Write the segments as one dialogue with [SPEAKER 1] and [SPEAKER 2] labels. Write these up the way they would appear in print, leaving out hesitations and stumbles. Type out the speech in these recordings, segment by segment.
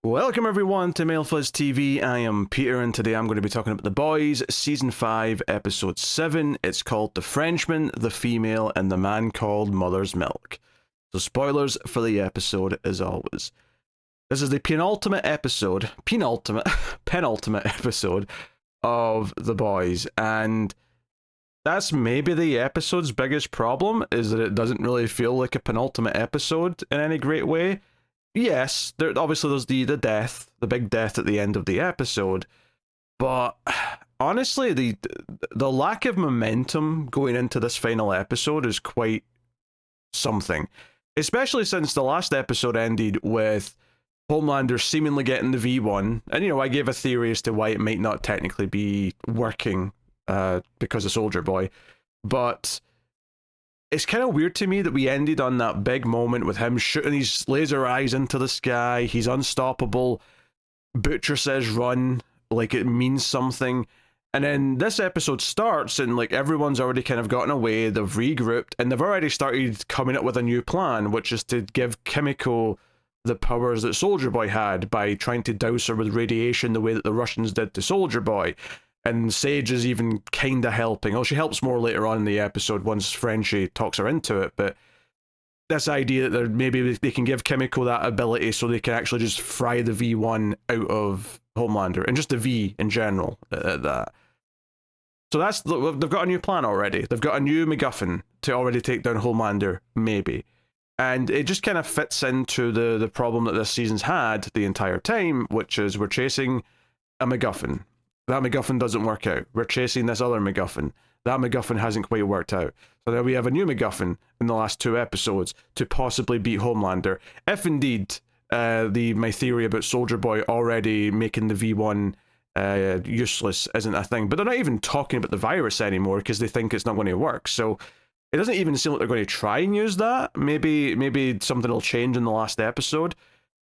[SPEAKER 1] Welcome everyone to MailFuzz TV. I am Peter and today I'm going to be talking about The Boys, Season 5, Episode 7. It's called The Frenchman, the Female, and the Man Called Mother's Milk. So spoilers for the episode as always. This is the penultimate episode of The Boys, and that's maybe the episode's biggest problem, is that it doesn't really feel like a penultimate episode in any great way. Yes, obviously there's the big death at the end of the episode, but honestly, the lack of momentum going into this final episode is quite something, especially since the last episode ended with Homelander seemingly getting the V1, and I gave a theory as to why it might not technically be working because of Soldier Boy, but it's kind of weird to me that we ended on that big moment with him shooting his laser eyes into the sky. He's unstoppable. Butcher says run, like it means something. And then this episode starts and like everyone's already kind of gotten away, they've regrouped, and they've already started coming up with a new plan, which is to give Kimiko the powers that Soldier Boy had by trying to douse her with radiation the way that the Russians did to Soldier Boy. And Sage is even kind of helping. Oh, she helps more later on in the episode once Frenchie talks her into it, but this idea that maybe they can give Kimiko that ability so they can actually just fry the V1 out of Homelander, and just the V in general at that. So they've got a new plan already. They've got a new MacGuffin to already take down Homelander, maybe. And it just kind of fits into the problem that this season's had the entire time, which is we're chasing a MacGuffin. That MacGuffin doesn't work out. We're chasing this other MacGuffin. That MacGuffin hasn't quite worked out. So now we have a new MacGuffin in the last two episodes to possibly beat Homelander. If indeed my theory about Soldier Boy already making the V1 useless isn't a thing. But they're not even talking about the virus anymore because they think it's not going to work. So it doesn't even seem like they're going to try and use that. Maybe something will change in the last episode.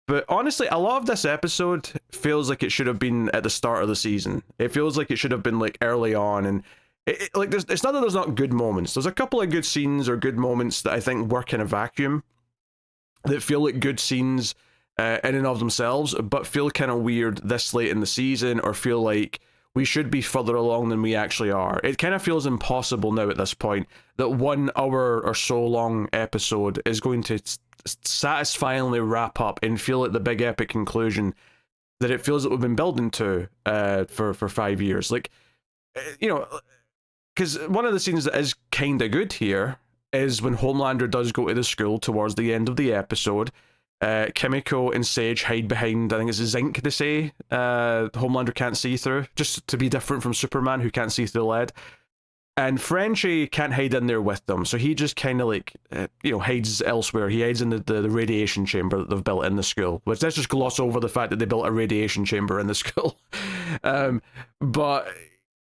[SPEAKER 1] But honestly, a lot of this episode feels like it should have been at the start of the season. It feels like it should have been like early on, and it's not that there's not good moments. There's a couple of good scenes or good moments that I think work in a vacuum, that feel like good scenes in and of themselves, but feel kind of weird this late in the season, or feel like we should be further along than we actually are. It kind of feels impossible now at this point that 1 hour or so long episode is going to satisfyingly wrap up and feel like the big epic conclusion that it feels that we've been building to for 5 years. Like, because one of the scenes that is kind of good here is when Homelander does go to the school towards the end of the episode. Kimiko and Sage hide behind, I think it's zinc, they say, Homelander can't see through, just to be different from Superman, who can't see through lead. And Frenchie can't hide in there with them, so he just kind of like, hides elsewhere. He hides in the radiation chamber that they've built in the school, which let's just gloss over the fact that they built a radiation chamber in the school. But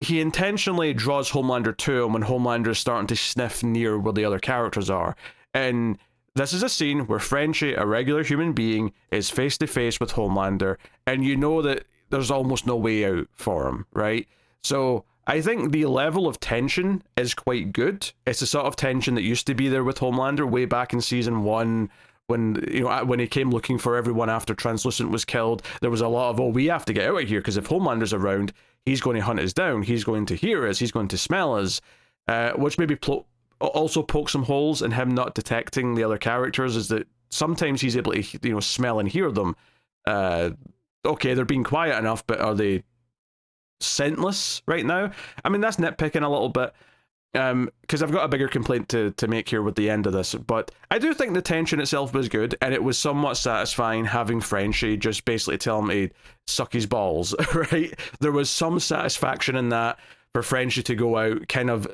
[SPEAKER 1] he intentionally draws Homelander to him when Homelander is starting to sniff near where the other characters are. And this is a scene where Frenchie, a regular human being, is face to face with Homelander, and you know that there's almost no way out for him, right? So I think the level of tension is quite good. It's the sort of tension that used to be there with Homelander way back in season 1, when he came looking for everyone after Translucent was killed. There was a lot of, we have to get out of here, because if Homelander's around, he's going to hunt us down, he's going to hear us, he's going to smell us, which maybe also pokes some holes in him not detecting the other characters, is that sometimes he's able to smell and hear them. Okay, they're being quiet enough, but are they scentless right now? I mean, that's nitpicking a little bit, because I've got a bigger complaint to make here with the end of this, but I do think the tension itself was good, and it was somewhat satisfying having Frenchie just basically tell him to suck his balls, right? There was some satisfaction in that, for Frenchie to go out kind of,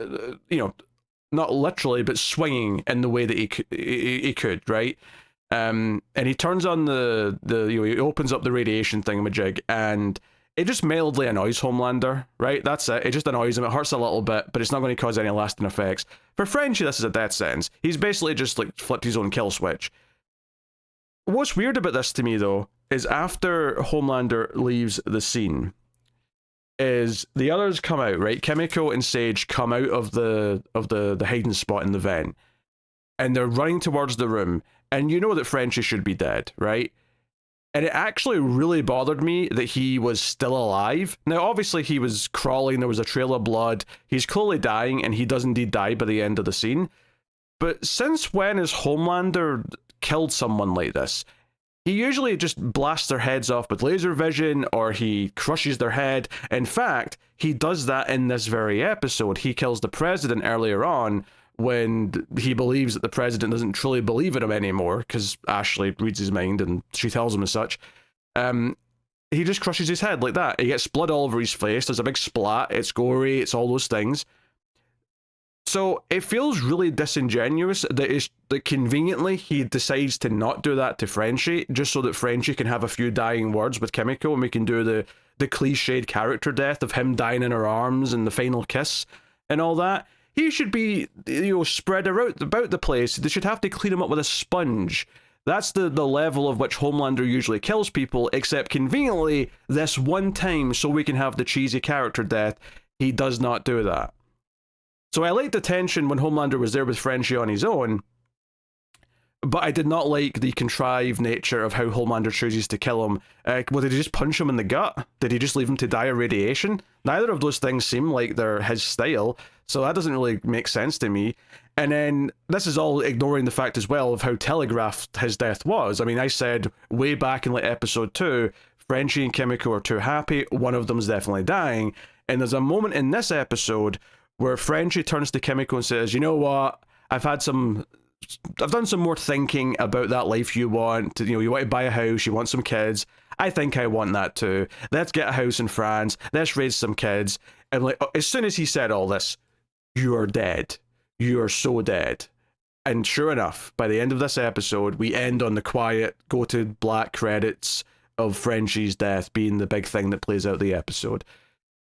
[SPEAKER 1] not literally, but swinging in the way that he could, right? And he turns on he opens up the radiation thingamajig, and it just mildly annoys Homelander, right? That's it. It just annoys him. It hurts a little bit, but it's not going to cause any lasting effects. For Frenchie, this is a death sentence. He's basically just like flipped his own kill switch. What's weird about this to me, though, is after Homelander leaves the scene, is the others come out, right? Kimiko and Sage come out of the hiding spot in the vent, and they're running towards the room, and you know that Frenchie should be dead, right? And it actually really bothered me that he was still alive. Now, obviously, he was crawling, there was a trail of blood, he's clearly dying, and he does indeed die by the end of the scene. But since when has Homelander killed someone like this? He usually just blasts their heads off with laser vision, or he crushes their head. In fact, he does that in this very episode. He kills the president earlier on when he believes that the president doesn't truly believe in him anymore, because Ashley reads his mind and she tells him as such. He just crushes his head like that. He gets blood all over his face. There's a big splat. It's gory. It's all those things. So it feels really disingenuous that conveniently he decides to not do that to Frenchie, just so that Frenchie can have a few dying words with Kimiko, and we can do the cliched character death of him dying in her arms and the final kiss and all that. He should be, spread about the place. They should have to clean him up with a sponge. That's the level of which Homelander usually kills people, except conveniently, this one time, so we can have the cheesy character death, he does not do that. So I liked the tension when Homelander was there with Frenchie on his own, but I did not like the contrived nature of how Homelander chooses to kill him. Well, did he just punch him in the gut? Did he just leave him to die of radiation? Neither of those things seem like they're his style, so that doesn't really make sense to me. And then this is all ignoring the fact as well of how telegraphed his death was. I mean, I said way back in like episode 2, Frenchie and Kimiko are too happy, one of them's definitely dying. And there's a moment in this episode where Frenchie turns to Kimiko and says, you know what, I've done some more thinking about that life you want. You want to buy a house, you want some kids. I think I want that too. Let's get a house in France. Let's raise some kids. And like, as soon as he said all this, you are dead. You are so dead. And sure enough, by the end of this episode, we end on the quiet, go to black credits of Frenchie's death being the big thing that plays out the episode.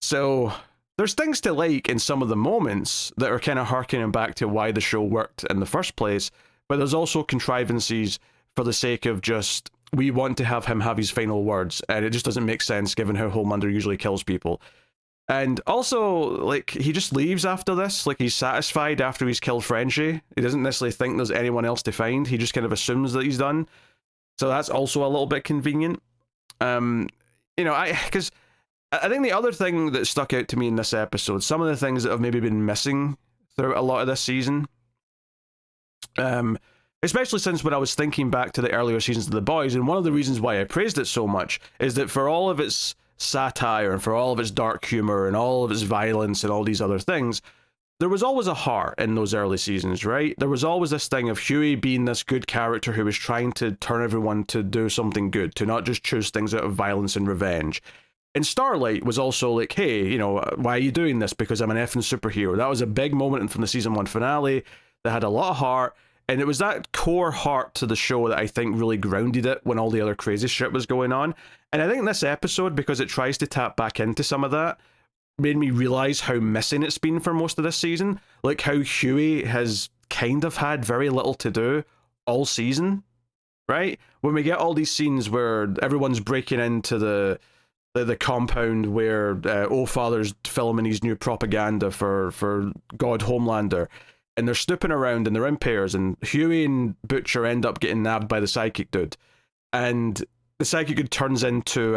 [SPEAKER 1] So there's things to like in some of the moments that are kind of harkening back to why the show worked in the first place, but there's also contrivances for the sake of just, we want to have him have his final words, and it just doesn't make sense given how Homelander usually kills people. And also, like, he just leaves after this, like he's satisfied after he's killed Frenchie. He doesn't necessarily think there's anyone else to find, he just kind of assumes that he's done. So that's also a little bit convenient. Because I think the other thing that stuck out to me in this episode, some of the things that have maybe been missing throughout a lot of this season, especially since when I was thinking back to the earlier seasons of The Boys, and one of the reasons why I praised it so much is that for all of its satire and for all of its dark humor and all of its violence and all these other things, there was always a heart in those early seasons, right? There was always this thing of Huey being this good character who was trying to turn everyone to do something good, to not just choose things out of violence and revenge. And Starlight was also like, hey, why are you doing this? Because I'm an effing superhero. That was a big moment from the season 1 finale that had a lot of heart. And it was that core heart to the show that I think really grounded it when all the other crazy shit was going on. And I think this episode, because it tries to tap back into some of that, made me realize how missing it's been for most of this season. Like how Huey has kind of had very little to do all season, right? When we get all these scenes where everyone's breaking into the compound where O-Father's filming his new propaganda for God Homelander, and they're snooping around and they're in pairs, and Huey and Butcher end up getting nabbed by the psychic dude, and the psychic dude turns into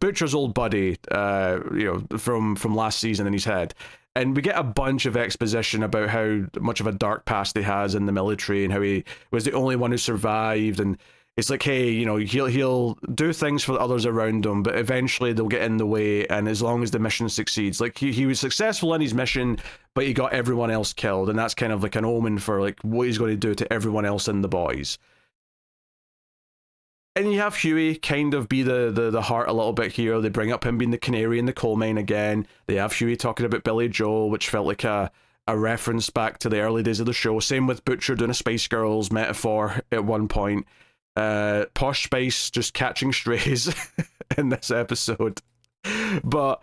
[SPEAKER 1] Butcher's old buddy from last season in his head. And we get a bunch of exposition about how much of a dark past he has in the military and how he was the only one who survived. And it's like, hey, he'll do things for the others around him, but eventually they'll get in the way. And as long as the mission succeeds, like he was successful in his mission, but he got everyone else killed. And that's kind of like an omen for like what he's going to do to everyone else in The Boys. And you have Huey kind of be the heart a little bit here. They bring up him being the canary in the coal mine again. They have Huey talking about Billy Joel, which felt like a reference back to the early days of the show. Same with Butcher doing a Spice Girls metaphor at one point. Posh Spice just catching strays in this episode. But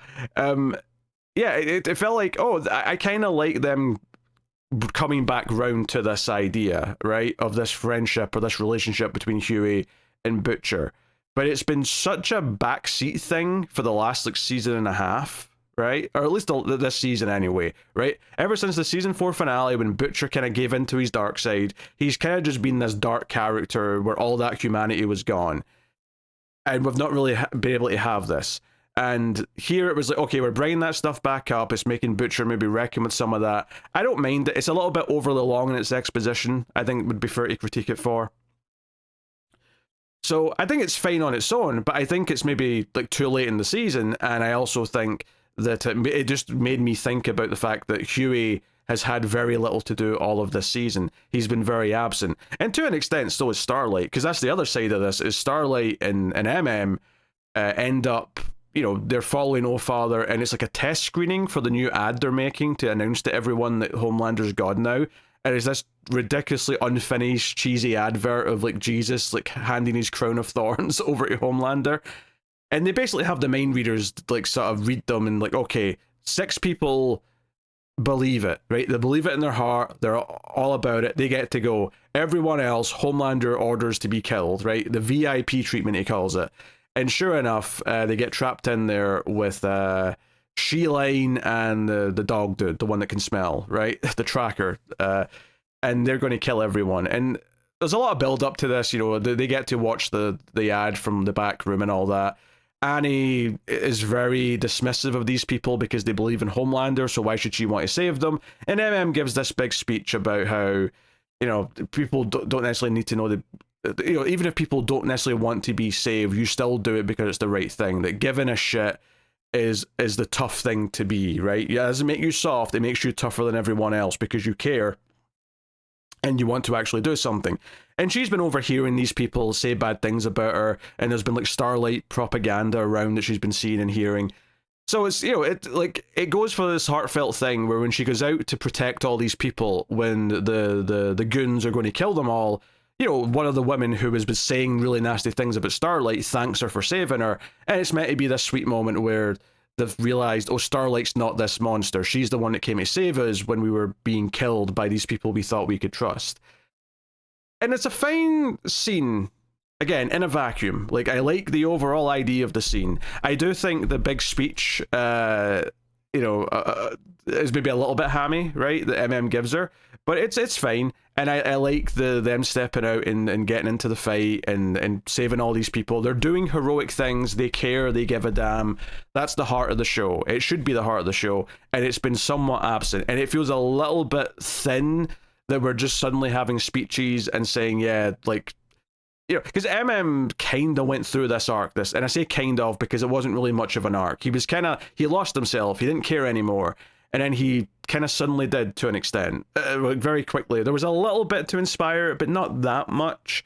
[SPEAKER 1] it felt like, I kind of like them coming back round to this idea, right, of this friendship or this relationship between Huey and Butcher. But it's been such a backseat thing for the last season and a half, right? Or at least this season anyway, right? Ever since the season 4 finale, when Butcher kind of gave into his dark side, he's kind of just been this dark character where all that humanity was gone. And we've not really been able to have this. And here it was like, okay, we're bringing that stuff back up. It's making Butcher maybe reckon with some of that. I don't mind it. It's a little bit overly long in its exposition, I think would be fair to critique it for. So I think it's fine on its own, but I think it's maybe like too late in the season. And I also think that it just made me think about the fact that Huey has had very little to do all of this season. He's been very absent. And to an extent, so is Starlight, because that's the other side of this, is Starlight and MM end up, you know, they're following Oh Father, and it's like a test screening for the new ad they're making to announce to everyone that Homelander's God now. And it's this ridiculously unfinished, cheesy advert of like Jesus like handing his crown of thorns over to Homelander. And they basically have the mind readers like sort of read them and like, okay, 6 people believe it, right? They believe it in their heart. They're all about it. They get to go. Everyone else, Homelander orders to be killed, right? The VIP treatment, he calls it. And sure enough, they get trapped in there with She-Line and the dog dude, the one that can smell, right? The tracker. And they're going to kill everyone. And there's a lot of build up to this, you know, they get to watch the ad from the back room and all that. Annie is very dismissive of these people because they believe in Homelander, so why should she want to save them? And MM gives this big speech about how, you know, people don't necessarily need to know the, you know, even if people don't necessarily want to be saved, you still do it because it's the right thing. That giving a shit is the tough thing to be, right? Yeah, it doesn't make you soft, it makes you tougher than everyone else because you care and you want to actually do something. And she's been overhearing these people say bad things about her, and there's been like Starlight propaganda around that she's been seeing and hearing. So it's, you know, it goes for this heartfelt thing where when she goes out to protect all these people, when the goons are going to kill them all, you know, one of the women who has been saying really nasty things about Starlight thanks her for saving her, and it's meant to be this sweet moment where they've realized, oh, Starlight's not this monster. She's the one that came to save us when we were being killed by these people we thought we could trust. And it's a fine scene, again, in a vacuum. Like, I like the overall idea of the scene. I do think the big speech, is maybe a little bit hammy, right, that MM gives her. But it's fine. And I like them stepping out and getting into the fight and saving all these people. They're doing heroic things. They care. They give a damn. That's the heart of the show. It should be the heart of the show. And it's been somewhat absent. And it feels a little bit thin that we're just suddenly having speeches and saying, yeah, like, you know, because MM kind of went through this arc, and I say kind of because it wasn't really much of an arc. He lost himself. He didn't care anymore. And then he kind of suddenly did to an extent, very quickly. There was a little bit to inspire it, but not that much.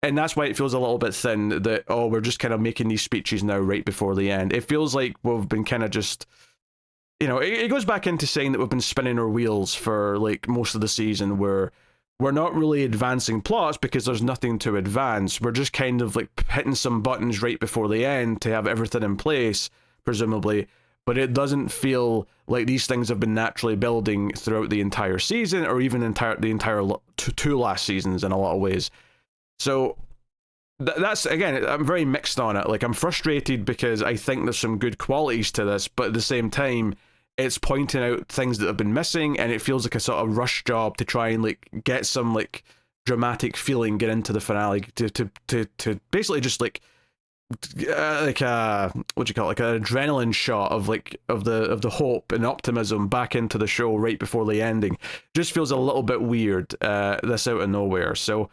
[SPEAKER 1] And that's why it feels a little bit thin that, oh, we're just kind of making these speeches now right before the end. It feels like we've been kind of just, you know, it goes back into saying that we've been spinning our wheels for like most of the season where we're not really advancing plots because there's nothing to advance. We're just kind of like hitting some buttons right before the end to have everything in place, presumably. But it doesn't feel like these things have been naturally building throughout the entire season, or even the entire two last seasons in a lot of ways. So that's, again, I'm very mixed on it. Like, I'm frustrated because I think there's some good qualities to this, but at the same time, it's pointing out things that have been missing, and it feels like a sort of rush job to try and like get some like dramatic feeling, get into the finale to basically just like what do you call it, like an adrenaline shot of the hope and optimism back into the show right before the ending. Just feels a little bit weird, this out of nowhere. So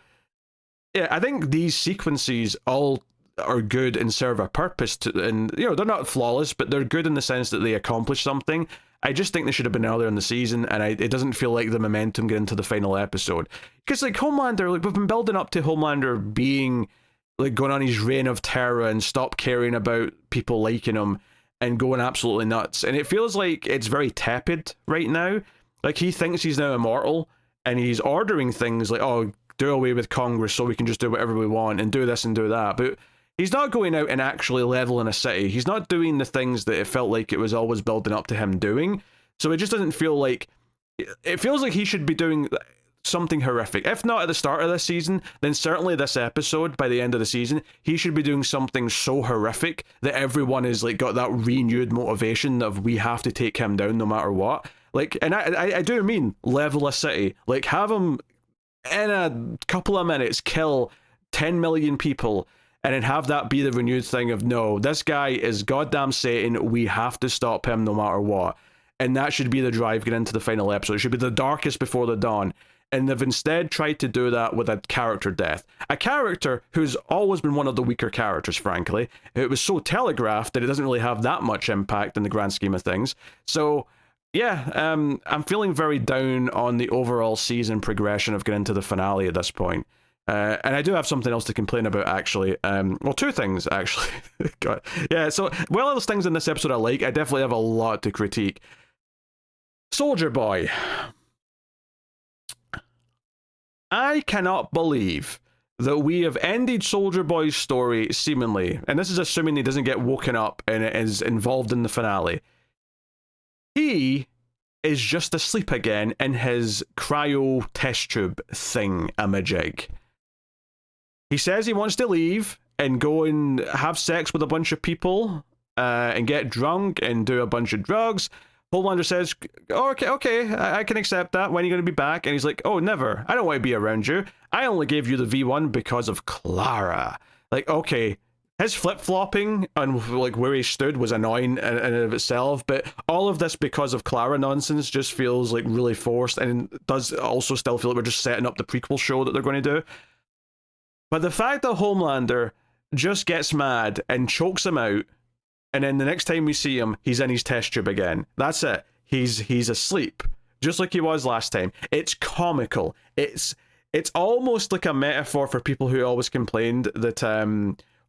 [SPEAKER 1] yeah, I think these sequences all are good and serve a purpose and you know, they're not flawless, but they're good in the sense that they accomplish something. I just think they should have been earlier in the season, and it doesn't feel like the momentum get into the final episode, because like Homelander, like we've been building up to Homelander being like going on his reign of terror and stop caring about people liking him and going absolutely nuts. And it feels like it's very tepid right now. Like, he thinks he's now immortal, and he's ordering things like, oh, do away with Congress so we can just do whatever we want and do this and do that. But he's not going out and actually leveling a city. He's not doing the things that it felt like it was always building up to him doing. So it just doesn't feel like... It feels like he should be doing something horrific. If not at the start of this season, then certainly this episode, by the end of the season, he should be doing something so horrific that everyone is like got that renewed motivation of we have to take him down no matter what. Like, and I do mean level a city. Like, have him in a couple of minutes kill 10 million people, and then have that be the renewed thing of, no, this guy is goddamn Satan, we have to stop him no matter what. And that should be the drive getting into the final episode. It should be the darkest before the dawn. And they've instead tried to do that with a character death. A character who's always been one of the weaker characters, frankly. It was so telegraphed that it doesn't really have that much impact in the grand scheme of things. So, yeah, I'm feeling very down on the overall season progression of getting to the finale at this point. And I do have something else to complain about, actually. Well, two things, actually. God. Yeah, so, while there's things in this episode I like, I definitely have a lot to critique. Soldier Boy. I cannot believe that we have ended Soldier Boy's story, seemingly, and this is assuming he doesn't get woken up and is involved in the finale. He is just asleep again in his cryo test tube thing-a-majig. He says he wants to leave and go and have sex with a bunch of people and get drunk and do a bunch of drugs. Homelander says, oh, okay, I can accept that. When are you going to be back? And he's like, oh, never. I don't want to be around you. I only gave you the V1 because of Clara. Like, okay, his flip-flopping and like where he stood was annoying in and of itself, but all of this because of Clara nonsense just feels like really forced, and does also still feel like we're just setting up the prequel show that they're going to do. But the fact that Homelander just gets mad and chokes him out, and then the next time we see him, he's in his test tube again. That's it. He's asleep, just like he was last time. It's comical. It's almost like a metaphor for people who always complained that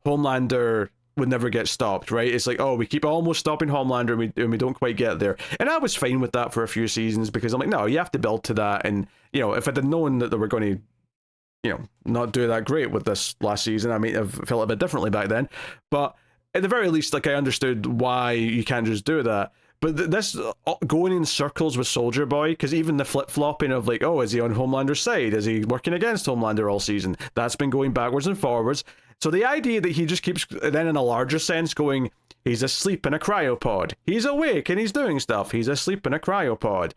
[SPEAKER 1] Homelander would never get stopped, right? It's like, oh, we keep almost stopping Homelander and we don't quite get there. And I was fine with that for a few seasons because I'm like, no, you have to build to that. And, you know, if I'd have known that they were going to, you know, not do that great with this last season, I might have felt a bit differently back then. But at the very least, like, I understood why you can't just do that. But this going in circles with Soldier Boy, because even the flip-flopping of like, oh, is he on Homelander's side? Is he working against Homelander all season? That's been going backwards and forwards. So the idea that he just keeps, then in a larger sense, going, he's asleep in a cryopod. He's awake and he's doing stuff. He's asleep in a cryopod.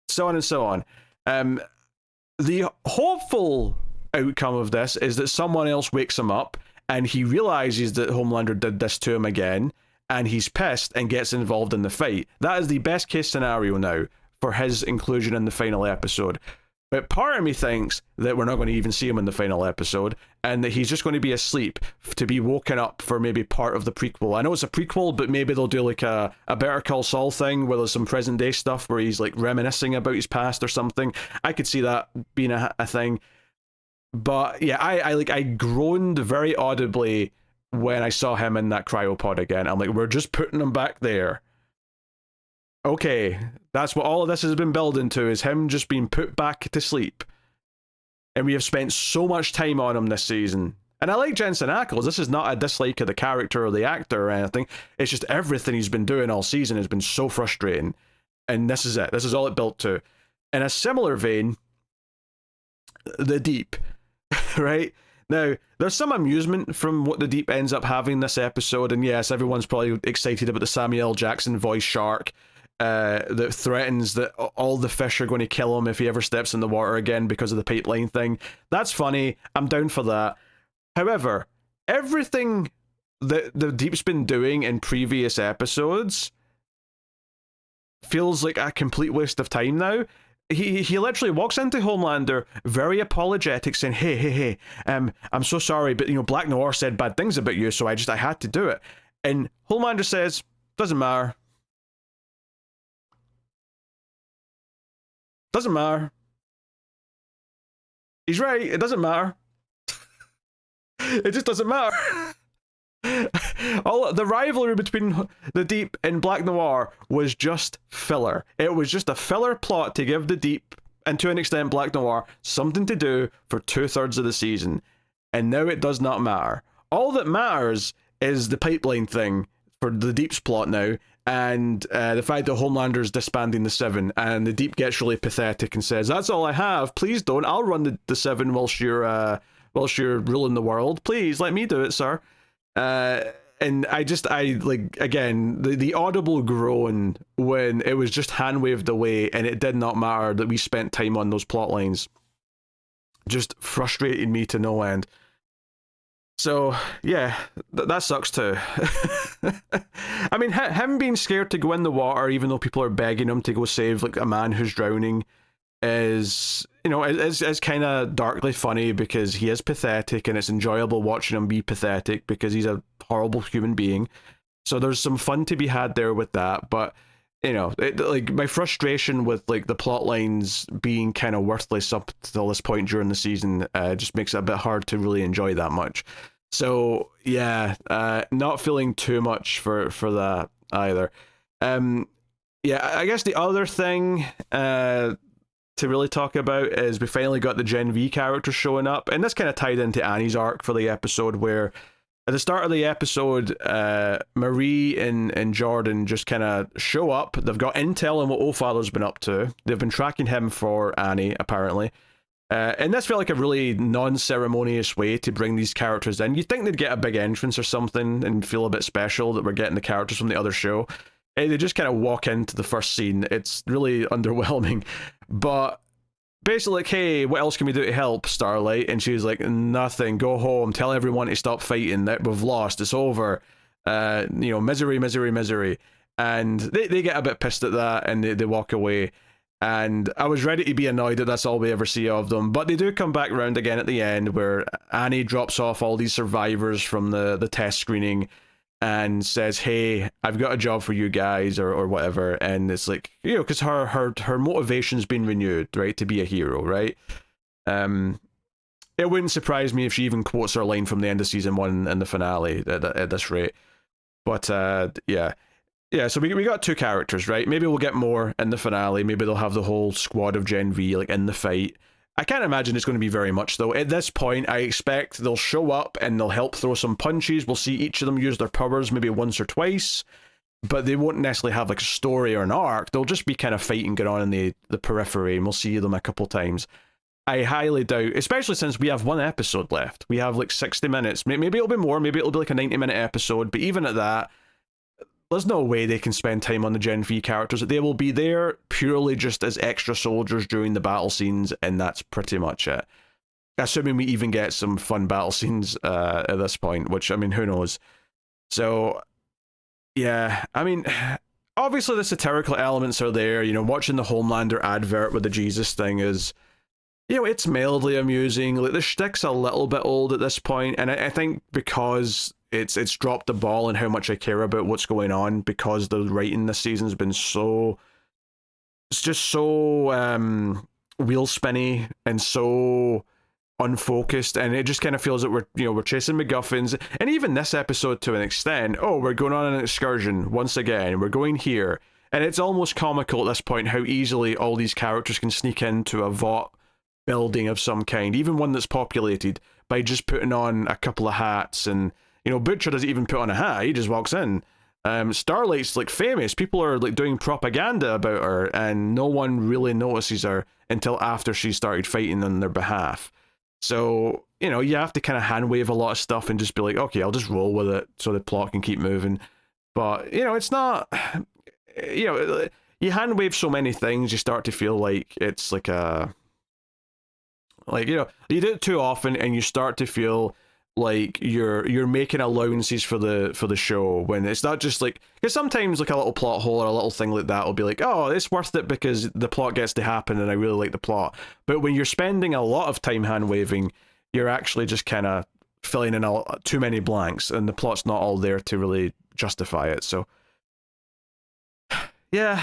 [SPEAKER 1] So on and so on. The hopeful outcome of this is that someone else wakes him up and he realizes that Homelander did this to him again, and he's pissed and gets involved in the fight. That is the best case scenario now for his inclusion in the final episode. But part of me thinks that we're not going to even see him in the final episode, and that he's just going to be asleep to be woken up for maybe part of the prequel. I know it's a prequel, but maybe they'll do like a Better Call Saul thing where there's some present day stuff where he's like reminiscing about his past or something. I could see that being a thing. But yeah, I groaned very audibly when I saw him in that cryopod again. I'm like, we're just putting him back there. Okay, that's what all of this has been building to, is him just being put back to sleep. And we have spent so much time on him this season. And I like Jensen Ackles. This is not a dislike of the character or the actor or anything. It's just everything he's been doing all season has been so frustrating. And this is it. This is all it built to. In a similar vein, The Deep, right? Now, there's some amusement from what The Deep ends up having this episode, and yes, everyone's probably excited about the Samuel L. Jackson voice shark that threatens that all the fish are going to kill him if he ever steps in the water again because of the pipeline thing. That's funny. I'm down for that. However, everything that The Deep's been doing in previous episodes feels like a complete waste of time now. He literally walks into Homelander very apologetic, saying, hey, I'm so sorry, but, you know, Black Noir said bad things about you, so I had to do it. And Homelander says, doesn't matter. Doesn't matter. He's right, it doesn't matter. It just doesn't matter. All the rivalry between The Deep and Black Noir was just filler. It was just a filler plot to give The Deep, and to an extent Black Noir, something to do for 2/3 of the season. And now it does not matter. All that matters is the pipeline thing for The Deep's plot now, and the fact that Homelander's disbanding the Seven, and the Deep gets really pathetic and says, "That's all I have. Please don't. I'll run the Seven whilst you're ruling the world. Please let me do it, sir." And I like, again, the audible groan when it was just hand waved away, and it did not matter that we spent time on those plot lines. Just frustrated me to no end. So yeah, that sucks too. I mean, him being scared to go in the water, even though people are begging him to go save like a man who's drowning, is, you know, is kind of darkly funny because he is pathetic, and it's enjoyable watching him be pathetic because he's a horrible human being. So there's some fun to be had there with that, but you know, like my frustration with like the plot lines being kind of worthless up till this point during the season just makes it a bit hard to really enjoy that much. So yeah, not feeling too much for that either. Yeah, I guess the other thing to really talk about is we finally got the Gen V characters showing up, and this kind of tied into Annie's arc for the episode, where at the start of the episode, Marie and Jordan just kind of show up. They've got intel on what Ofather's been up to. They've been tracking him for Annie, apparently. And this felt like a really non-ceremonious way to bring these characters in. You'd think they'd get a big entrance or something and feel a bit special that we're getting the characters from the other show. And they just kind of walk into the first scene. It's really underwhelming. But basically, like, hey, what else can we do to help, Starlight? And she's like, nothing, go home, tell everyone to stop fighting, that we've lost, it's over. You know, misery, misery, misery. And they get a bit pissed at that, and they walk away. And I was ready to be annoyed that that's all we ever see of them. But they do come back around again at the end, where Annie drops off all these survivors from the test screening and says, hey, I've got a job for you guys, or whatever. And it's like, you know, because her motivation's been renewed, right, to be a hero, right? It wouldn't surprise me if she even quotes her line from the end of season 1 in the finale at this rate. But yeah, so we got 2 characters, right? Maybe we'll get more in the finale. Maybe they'll have the whole squad of Gen V like in the fight. I can't imagine it's going to be very much, though. At this point, I expect they'll show up and they'll help throw some punches. We'll see each of them use their powers maybe once or twice, but they won't necessarily have like a story or an arc. They'll just be kind of fighting going on in the periphery, and we'll see them a couple times. I highly doubt, especially since we have 1 episode left. We have like 60 minutes. Maybe it'll be more. Maybe it'll be like a 90-minute episode. But even at that, there's no way they can spend time on the Gen V characters. They will be there purely just as extra soldiers during the battle scenes, and that's pretty much it. Assuming we even get some fun battle scenes at this point, which, I mean, who knows? So, yeah, I mean, obviously the satirical elements are there. You know, watching the Homelander advert with the Jesus thing is, you know, it's mildly amusing. Like, the shtick's a little bit old at this point, and I think because it's dropped the ball in how much I care about what's going on, because the writing this season's been so, it's just so wheel spinny and so unfocused, and it just kind of feels that we're chasing MacGuffins. And even this episode, to an extent, oh, we're going on an excursion once again, we're going here, and it's almost comical at this point how easily all these characters can sneak into a vault building of some kind, even one that's populated, by just putting on a couple of hats. And you know, Butcher doesn't even put on a hat, he just walks in. Starlight's like famous, people are like doing propaganda about her, and no one really notices her until after she started fighting on their behalf. So, you know, you have to kind of hand wave a lot of stuff and just be like, okay, I'll just roll with it so the plot can keep moving. But, you know, it's not, you know, you hand wave so many things, you start to feel like it's like a, like, you know, you do it too often and you start to feel like you're making allowances for the show, when it's not just like, because sometimes like a little plot hole or a little thing like that will be like, oh, it's worth it because the plot gets to happen and I really like the plot. But when you're spending a lot of time hand waving, you're actually just kind of filling in too many blanks, and the plot's not all there to really justify it. So yeah,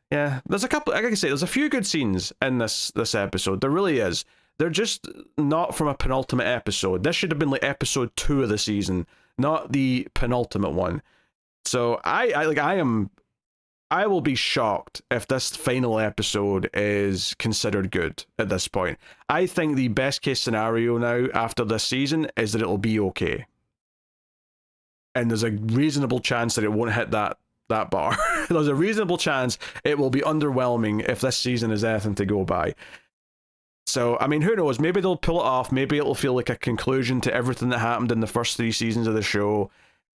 [SPEAKER 1] there's a couple, like I say, there's a few good scenes in this episode. There really is. They're just not from a penultimate episode. This should have been like episode 2 of the season, not the penultimate one. So I will be shocked if this final episode is considered good at this point. I think the best case scenario now after this season is that it'll be okay. And there's a reasonable chance that it won't hit that that bar. There's a reasonable chance it will be underwhelming if this season is anything to go by. So, I mean, who knows? Maybe they'll pull it off. Maybe it'll feel like a conclusion to everything that happened in the first 3 seasons of the show,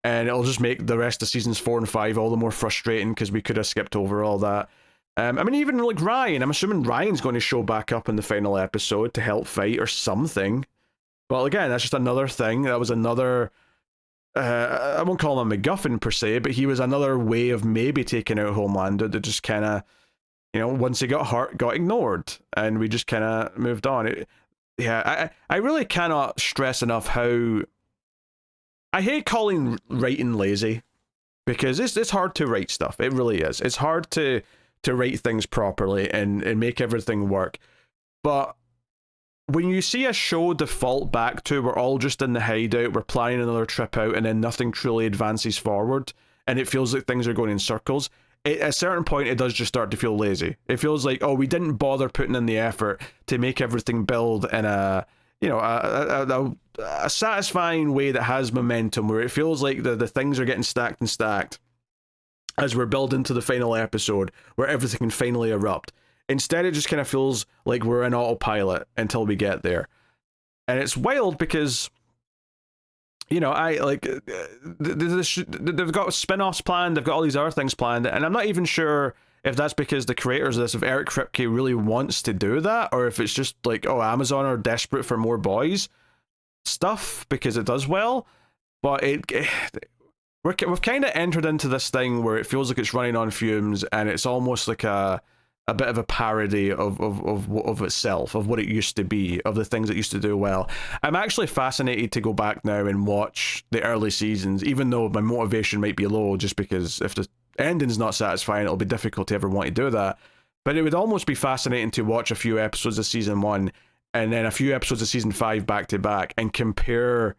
[SPEAKER 1] and it'll just make the rest of seasons 4 and 5 all the more frustrating because we could have skipped over all that. I mean, even like Ryan, I'm assuming Ryan's going to show back up in the final episode to help fight or something. But again, that's just another thing. That was another... I won't call him a MacGuffin per se, but he was another way of maybe taking out Homelander that just kind of, once he got hurt, got ignored, and we just kind of moved on. I really cannot stress enough how I hate calling writing lazy, because it's hard to write stuff. It really is. It's hard to write things properly and make everything work. But when you see a show default back to we're all just in the hideout, we're planning another trip out, and then nothing truly advances forward, and it feels like things are going in circles, at a certain point it does just start to feel lazy. It feels like, oh, we didn't bother putting in the effort to make everything build in a satisfying way that has momentum, where it feels like the things are getting stacked and stacked as we're building to the final episode where everything can finally erupt. Instead, it just kind of feels like we're in autopilot until we get there. And it's wild because, they've got spin-offs planned, they've got all these other things planned, and I'm not even sure if that's because the creators of this, if Eric Kripke really wants to do that, or if it's just like, oh, Amazon are desperate for more boys stuff because it does well. But we've kind of entered into this thing where it feels like it's running on fumes, and it's almost like a bit of a parody of itself, of what it used to be, of the things it used to do well. I'm actually fascinated to go back now and watch the early seasons, even though my motivation might be low, just because if the ending's not satisfying, it'll be difficult to ever want to do that. But it would almost be fascinating to watch a few episodes of season 1 and then a few episodes of season 5 back to back and compare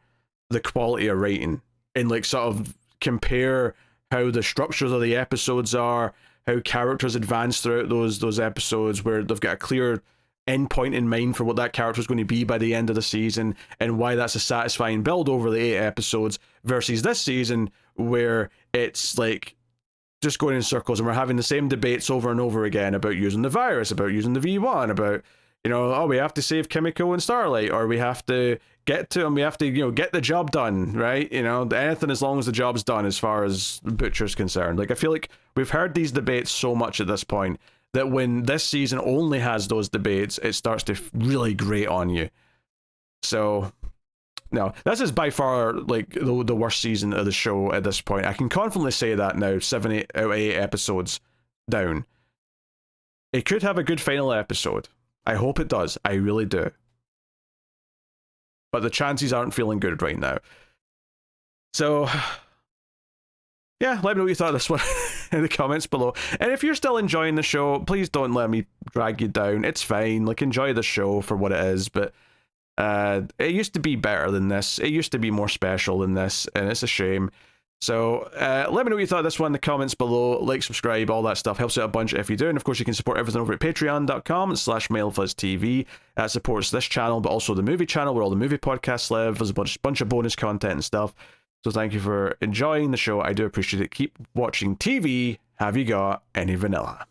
[SPEAKER 1] the quality of writing, and like sort of compare how the structures of the episodes are, how characters advance throughout those episodes, where they've got a clear end point in mind for what that character is going to be by the end of the season, and why that's a satisfying build over the 8 episodes, versus this season where it's like just going in circles and we're having the same debates over and over again about using the virus, about using the V1, about, oh, we have to save Kimiko and Starlight, or we have to get to them, we have to, get the job done, right? Anything as long as the job's done as far as Butcher's concerned. Like, I feel like we've heard these debates so much at this point that when this season only has those debates, it starts to really grate on you. So, no, this is by far, like, the worst season of the show at this point. I can confidently say that now, 7 out of 8 episodes down. It could have a good final episode. I hope it does. I really do. But the chances aren't feeling good right now. So, yeah, let me know what you thought of this one in the comments below. And if you're still enjoying the show, please don't let me drag you down. It's fine. Like, enjoy the show for what it is. But it used to be better than this. It used to be more special than this. And it's a shame. So let me know what you thought of this one in the comments below. Like, subscribe, all that stuff helps out a bunch if you do. And of course, you can support everything over at patreon.com/MailFuzzTV. That supports this channel, but also the movie channel where all the movie podcasts live. There's a bunch of bonus content and stuff. So thank you for enjoying the show. I do appreciate it. Keep watching TV. Have you got any vanilla?